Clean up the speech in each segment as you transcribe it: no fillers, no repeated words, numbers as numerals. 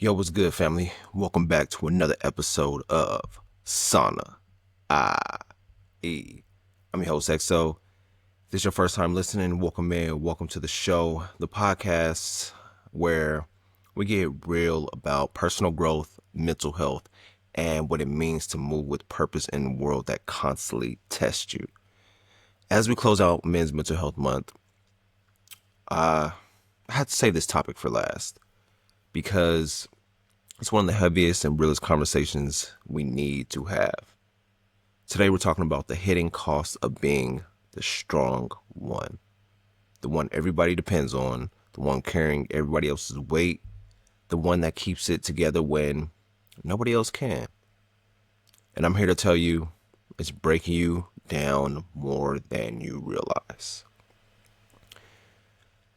Yo, what's good, family? Welcome back to another episode of SAUNAIE. I'm your host, XO. If this is your first time listening, welcome in. Welcome to the show, the podcast where we get real about personal growth, mental health, and what it means to move with purpose in a world that constantly tests you. As we close out Men's Mental Health Month, I had to save this topic for last because it's one of the heaviest and realest conversations we need to have. Today, we're talking about the hidden cost of being the strong one, the one everybody depends on, the one carrying everybody else's weight, the one that keeps it together when nobody else can. And I'm here to tell you, it's breaking you down more than you realize.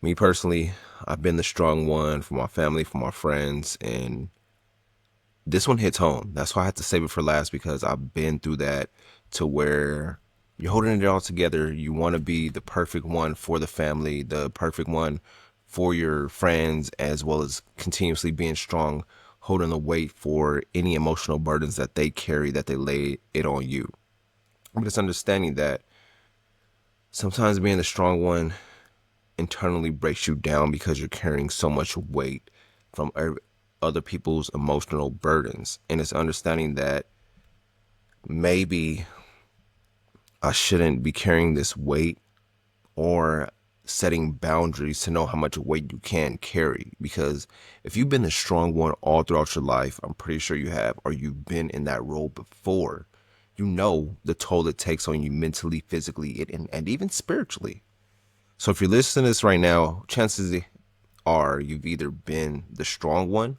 Me personally, I've been the strong one for my family, for my friends, and this one hits home. That's why I had to save it for last, because I've been through that, to where you're holding it all together. You want to be the perfect one for the family, the perfect one for your friends, as well as continuously being strong, holding the weight for any emotional burdens that they carry, that they lay it on you. But it's understanding that sometimes being the strong one internally breaks you down because you're carrying so much weight from other people's emotional burdens. And it's understanding that maybe I shouldn't be carrying this weight, or setting boundaries to know how much weight you can carry. Because if you've been the strong one all throughout your life, I'm pretty sure you have, or you've been in that role before, you know the toll it takes on you mentally, physically, and even spiritually. So if you're listening to this right now, chances are you've either been the strong one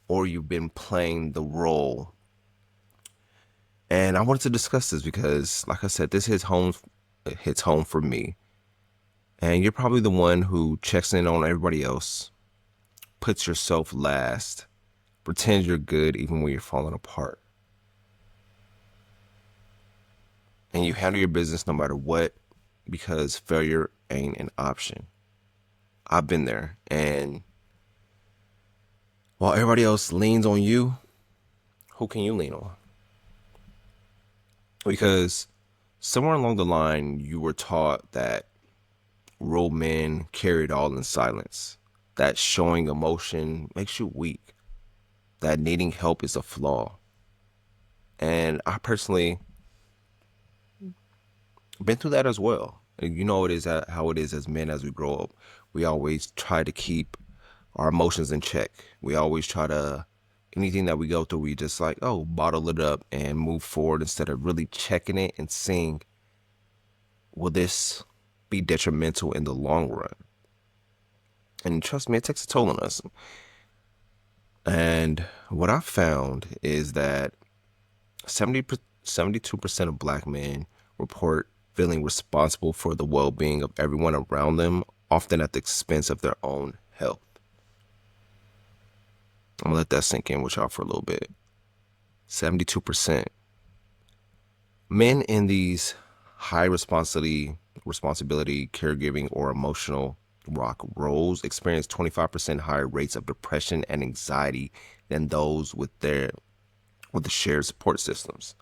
or you've been playing the role. And I wanted to discuss this because, like I said, this hits home for me. And you're probably the one who checks in on everybody else, puts yourself last, pretends you're good even when you're falling apart. And you handle your business no matter what, because failure ain't an option. I've been there. And while everybody else leans on you, who can you lean on? Because somewhere along the line, you were taught that real men carry it all in silence, that showing emotion makes you weak, that needing help is a flaw. And I personally been through that as well. And you know, it is how it is as men. As we grow up, we always try to keep our emotions in check. We always try to, anything that we go through, we just like, oh, bottle it up and move forward, instead of really checking it and seeing, will this be detrimental in the long run? And trust me, it takes a toll on us. And what I found is that 72% of black men report feeling responsible for the well-being of everyone around them, often at the expense of their own health. I'm gonna let that sink in with y'all for a little bit. 72%. Men in these high responsibility, caregiving, or emotional rock roles experience 25% higher rates of depression and anxiety than those with the shared support systems.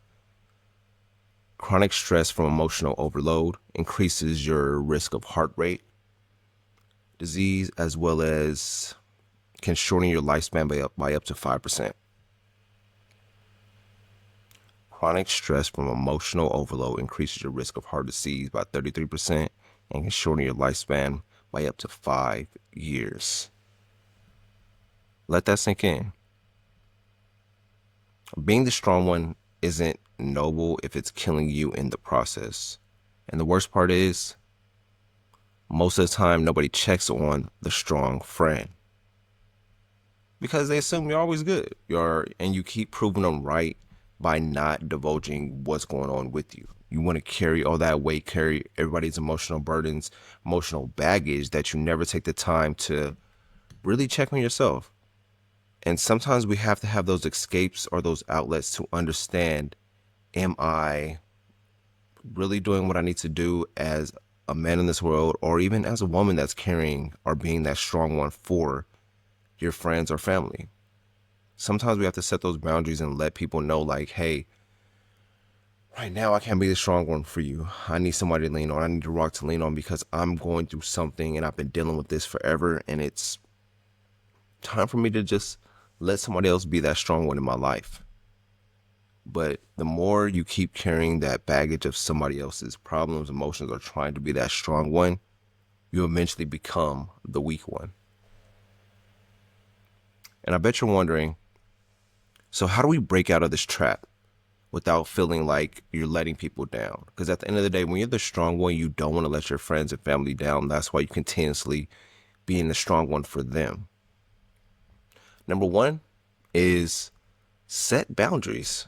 Chronic stress from emotional overload increases your risk of heart rate disease, as well as can shorten your lifespan by up to 5%. Chronic stress from emotional overload increases your risk of heart disease by 33% and can shorten your lifespan by up to 5 years. Let that sink in. Being the strong one isn't noble if it's killing you in the process. And the worst part is, most of the time, nobody checks on the strong friend, because they assume you're always good. And you keep proving them right by not divulging what's going on with you. You want to carry all that weight, carry everybody's emotional burdens, emotional baggage, that you never take the time to really check on yourself. And sometimes we have to have those escapes or those outlets to understand, am I really doing what I need to do as a man in this world, or even as a woman that's carrying or being that strong one for your friends or family? Sometimes we have to set those boundaries and let people know, like, hey, right now I can't be the strong one for you. I need somebody to lean on. I need a rock to lean on because I'm going through something and I've been dealing with this forever. And it's time for me to just let somebody else be that strong one in my life. But the more you keep carrying that baggage of somebody else's problems, emotions, or trying to be that strong one, you eventually become the weak one. And I bet you're wondering, so how do we break out of this trap without feeling like you're letting people down? Because at the end of the day, when you're the strong one, you don't want to let your friends and family down. That's why you continuously being the strong one for them. Number one is set boundaries.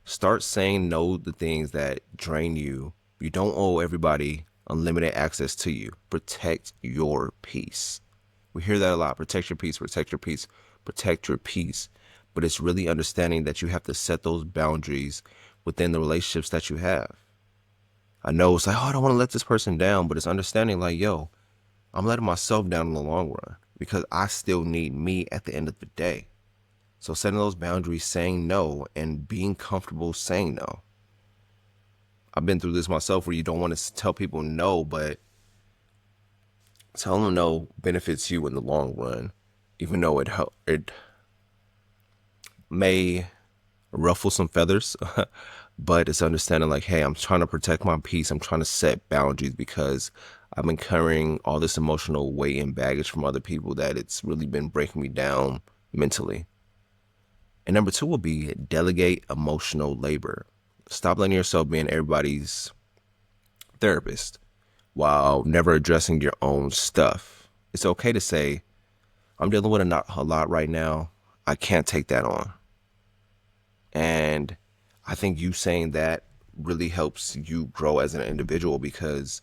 Start saying no to things that drain you. You don't owe everybody unlimited access to you. Protect your peace. We hear that a lot. Protect your peace, protect your peace, protect your peace. But it's really understanding that you have to set those boundaries within the relationships that you have. I know it's like, oh, I don't want to let this person down, but it's understanding like, yo, I'm letting myself down in the long run because I still need me at the end of the day. So setting those boundaries, saying no, and being comfortable saying no. I've been through this myself where you don't want to tell people no, but telling them no benefits you in the long run, even though it may ruffle some feathers, but it's understanding like, hey, I'm trying to protect my peace. I'm trying to set boundaries because I've been carrying all this emotional weight and baggage from other people that it's really been breaking me down mentally. And number two will be delegate emotional labor. Stop letting yourself be everybody's therapist while never addressing your own stuff. It's okay to say, I'm dealing with a lot right now. I can't take that on. And I think you saying that really helps you grow as an individual because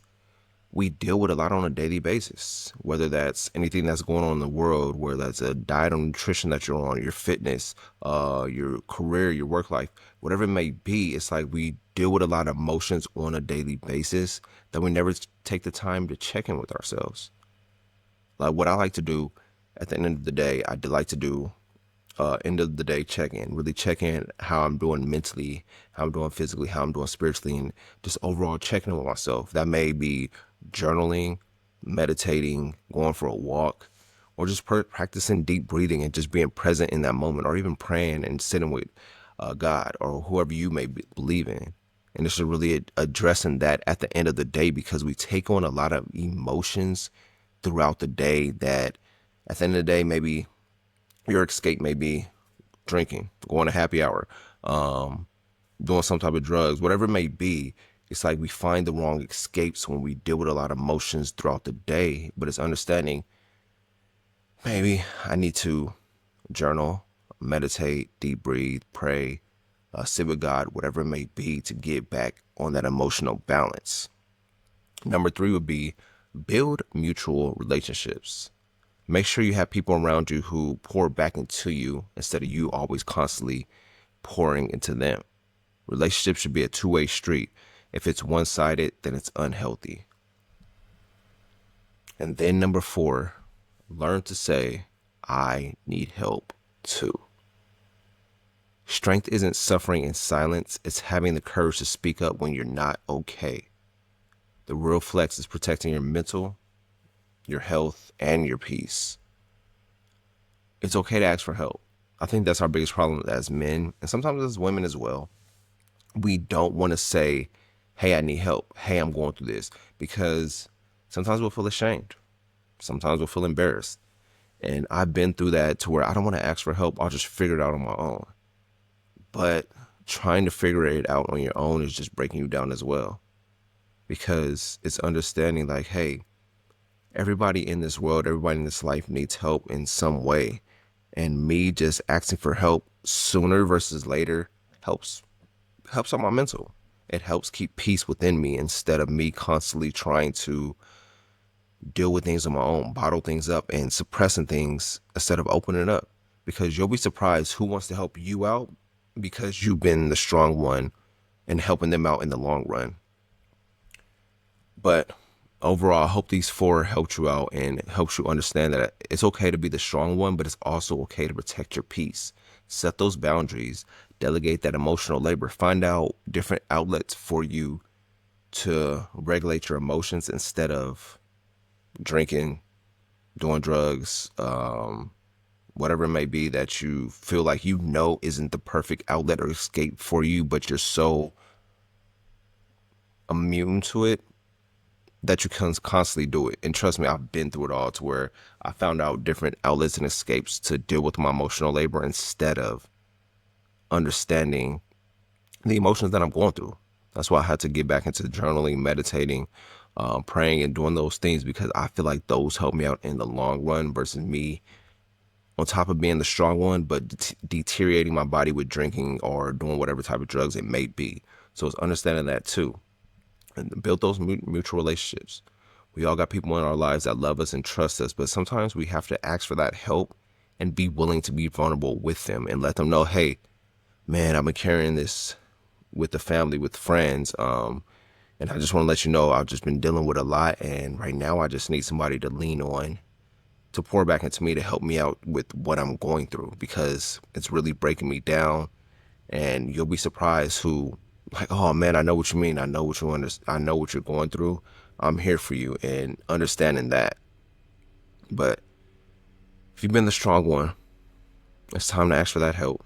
we deal with a lot on a daily basis, whether that's anything that's going on in the world, whether that's a diet or nutrition that you're on, your fitness, your career, your work life, whatever it may be. It's like we deal with a lot of emotions on a daily basis that we never take the time to check in with ourselves. Like what I like to do at the end of the day, I like to do end of the day check-in, really check in how I'm doing mentally, how I'm doing physically, how I'm doing spiritually, and just overall checking in with myself. That may be journaling, meditating, going for a walk, or just practicing deep breathing and just being present in that moment, or even praying and sitting with God or whoever you may believe in. And it's just really addressing that at the end of the day because we take on a lot of emotions throughout the day that at the end of the day, maybe your escape may be drinking, going to happy hour, doing some type of drugs, whatever it may be. It's like we find the wrong escapes when we deal with a lot of emotions throughout the day. But it's understanding, maybe I need to journal, meditate, deep breathe, pray, sit with God, whatever it may be to get back on that emotional balance. Number three would be build mutual relationships. Make sure you have people around you who pour back into you instead of you always constantly pouring into them. Relationships should be a two-way street. If it's one-sided, then it's unhealthy. And then number four, learn to say, I need help too. Strength isn't suffering in silence. It's having the courage to speak up when you're not okay. The real flex is protecting your mental, your health, and your peace. It's okay to ask for help. I think that's our biggest problem as men, and sometimes as women as well. We don't want to say, hey, I need help. Hey, I'm going through this. Because sometimes we'll feel ashamed. Sometimes we'll feel embarrassed. And I've been through that to where I don't want to ask for help. I'll just figure it out on my own. But trying to figure it out on your own is just breaking you down as well. Because it's understanding like, hey, everybody in this world, everybody in this life needs help in some way. And me just asking for help sooner versus later helps on my mental. It helps keep peace within me instead of me constantly trying to deal with things on my own, bottle things up and suppressing things instead of opening it up. Because you'll be surprised who wants to help you out because you've been the strong one and helping them out in the long run. But Overall, I hope these four helped you out and helps you understand that it's okay to be the strong one, but it's also okay to protect your peace. Set those boundaries, delegate that emotional labor, find out different outlets for you to regulate your emotions instead of drinking, doing drugs, whatever it may be that you feel like isn't the perfect outlet or escape for you, but you're so immune to it that you can constantly do it. And trust me, I've been through it all to where I found out different outlets and escapes to deal with my emotional labor instead of understanding the emotions that I'm going through. That's why I had to get back into journaling, meditating, praying, and doing those things because I feel like those help me out in the long run versus me on top of being the strong one, but deteriorating my body with drinking or doing whatever type of drugs it may be. So it's understanding that too and build those mutual relationships. We all got people in our lives that love us and trust us, but sometimes we have to ask for that help and be willing to be vulnerable with them and let them know, hey, man, I've been carrying this with the family, with friends. And I just want to let you know I've just been dealing with a lot. And right now I just need somebody to lean on, to pour back into me to help me out with what I'm going through because it's really breaking me down. And you'll be surprised who, like, oh man, I know what you mean. I know what I know what you're going through. I'm here for you and understanding that. But if you've been the strong one, it's time to ask for that help.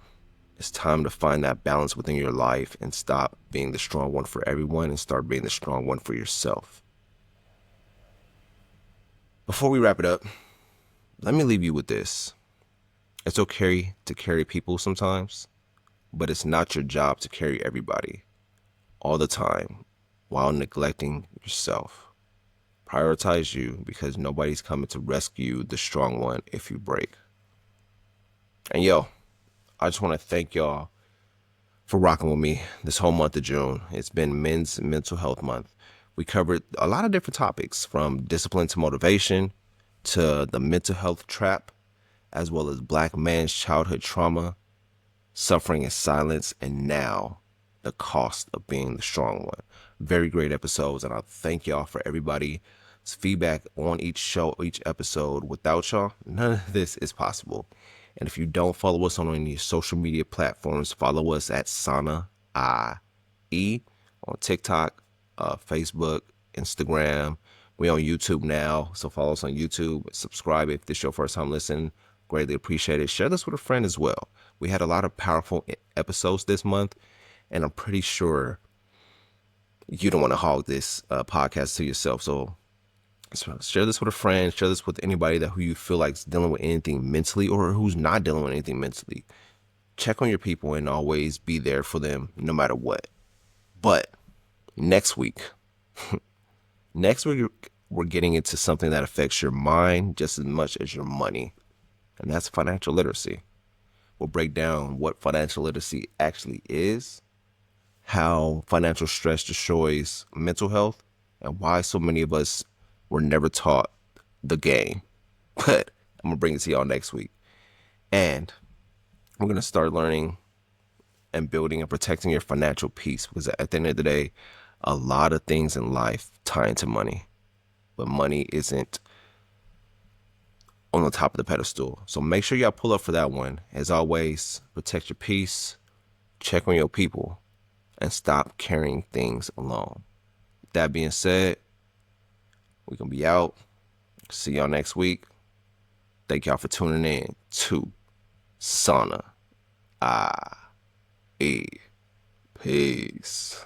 It's time to find that balance within your life and stop being the strong one for everyone and start being the strong one for yourself. Before we wrap it up, let me leave you with this. It's okay to carry people sometimes, but it's not your job to carry everybody all the time while neglecting yourself. Prioritize you because nobody's coming to rescue the strong one if you break. And yo, I just want to thank y'all for rocking with me this whole month of June. It's been Men's Mental Health Month. We covered a lot of different topics from discipline to motivation to the mental health trap, as well as Black man's childhood trauma, suffering in silence, and now the cost of being the strong one. Very great episodes, and I thank y'all for everybody's feedback on each show, each episode. Without y'all, none of this is possible. And if you don't follow us on any social media platforms, follow us at SAUNAIE on TikTok, Facebook, Instagram. We're on YouTube now, so follow us on YouTube. Subscribe if this is your first time listening. Greatly appreciate it. Share this with a friend as well. We had a lot of powerful episodes this month, and I'm pretty sure you don't want to hog this podcast to yourself. So share this with a friend. Share this with anybody who you feel like is dealing with anything mentally or who's not dealing with anything mentally. Check on your people and always be there for them no matter what. But next week, we're getting into something that affects your mind just as much as your money, and that's financial literacy. We'll break down what financial literacy actually is, how financial stress destroys mental health, and why so many of us were never taught the game. But I'm going to bring it to y'all next week. And we're going to start learning and building and protecting your financial peace because at the end of the day, a lot of things in life tie into money. But money isn't on the top of the pedestal. So make sure y'all pull up for that one. As always, protect your peace, check on your people, and stop carrying things alone. That being said, we're going to be out. See y'all next week. Thank y'all for tuning in to SAUNAIE. Peace.